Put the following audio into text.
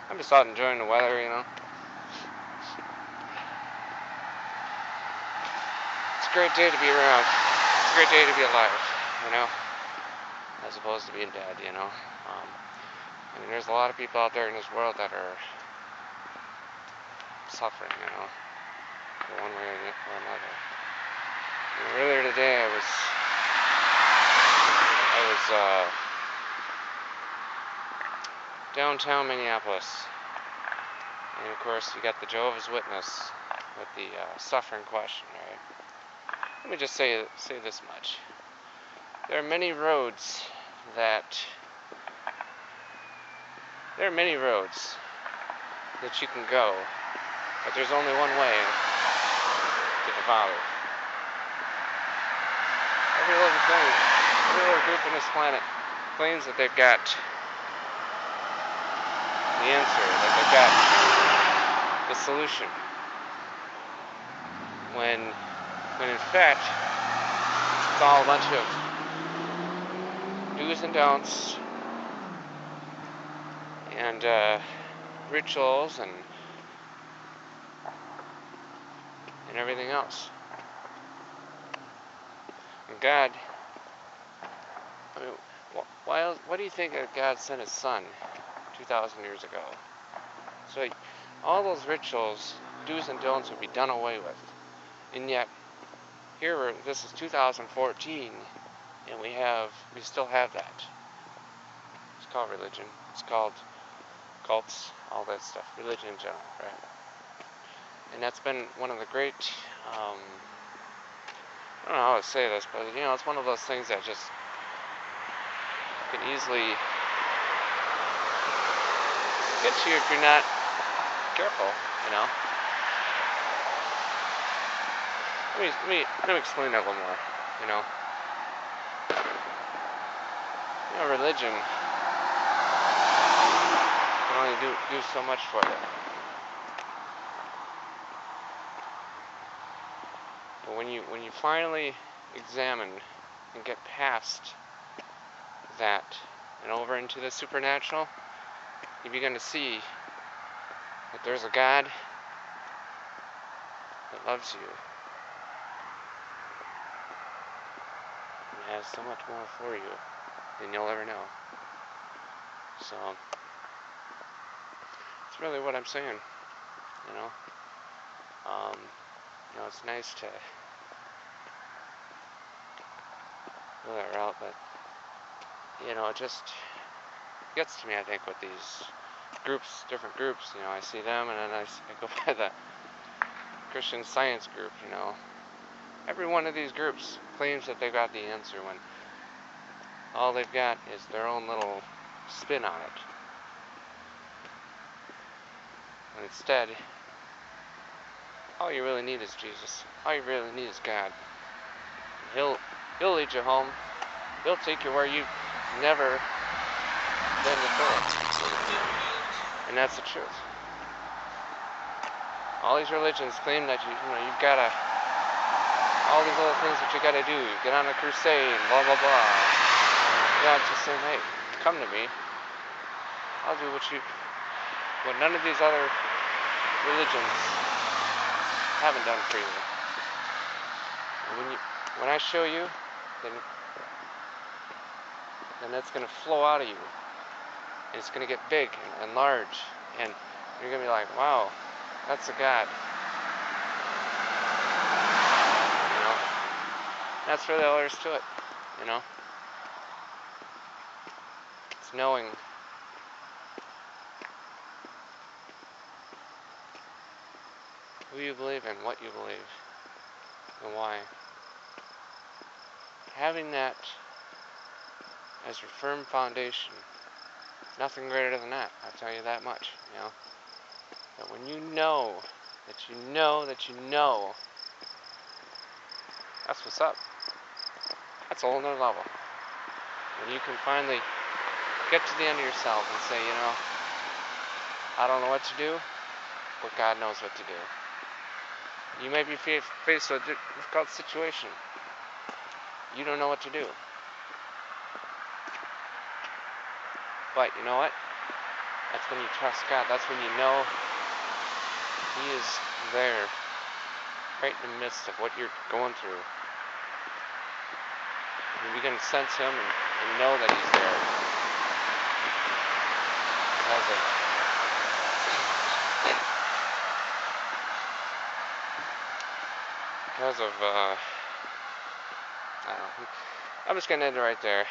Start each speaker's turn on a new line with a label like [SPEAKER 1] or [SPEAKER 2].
[SPEAKER 1] I'm just out enjoying the weather, you know. It's a great day to be around. It's a great day to be alive, you know, as opposed to being dead, you know. I mean, there's a lot of people out there in this world that are suffering, you know, in one way or another. And earlier today, I was downtown Minneapolis, and of course, you got the Jehovah's Witness with the suffering question, right? Let me just say this much: there are many roads that you can go, but there's only one way to the Father. Every little group on this planet claims that they've got the answer, that they've got the solution. When in fact, it's all a bunch of do's and don'ts and rituals and everything else. And God, I mean, why do you think that God sent His Son 2,000 years ago? So all those rituals, do's and don'ts would be done away with. And yet, this is 2014, and we still have that. It's called religion. It's called cults, all that stuff. Religion in general, right? And that's been one of the great, I don't know how to say this, but you know, it's one of those things that just can easily get you if you're not careful, you know. Let me explain that a little more, you know. You know, religion can only do so much for you. But when you finally examine and get past that and over into the supernatural, you begin to see that there's a God that loves you and has so much more for you than you'll ever know. So it's really what I'm saying, you know. You know, it's nice to go that route, but you know, it just gets to me, I think, with these groups, different groups. You know, I see them, and then I go by the Christian Science group. You know, every one of these groups claims that they've got the answer when all they've got is their own little spin on it. And instead, all you really need is Jesus. All you really need is God. He'll lead you home. He'll take you where you've never been before. And that's the truth. All these religions claim that you've got all these little things that you got to do. Get on a crusade, blah blah blah. God's just saying, hey, come to me. I'll do what none of these other religions haven't done for you. And when I show you, then that's going to flow out of you. And it's going to get big and large. And you're going to be like, wow, that's a God. You know? That's really all there is to it. You know? It's knowing who you believe in, what you believe, and why. Having that as your firm foundation, nothing greater than that, I'll tell you that much, you know. But when you know that you know that you know, that's what's up. That's a whole nother level. When you can finally get to the end of yourself and say, you know, I don't know what to do, but God knows what to do. You may be faced with a difficult situation. You don't know what to do. But you know what? That's when you trust God. That's when you know He is there, right in the midst of what you're going through. And we can sense Him and know that He's there. Because of I don't know. I'm just gonna end it right there.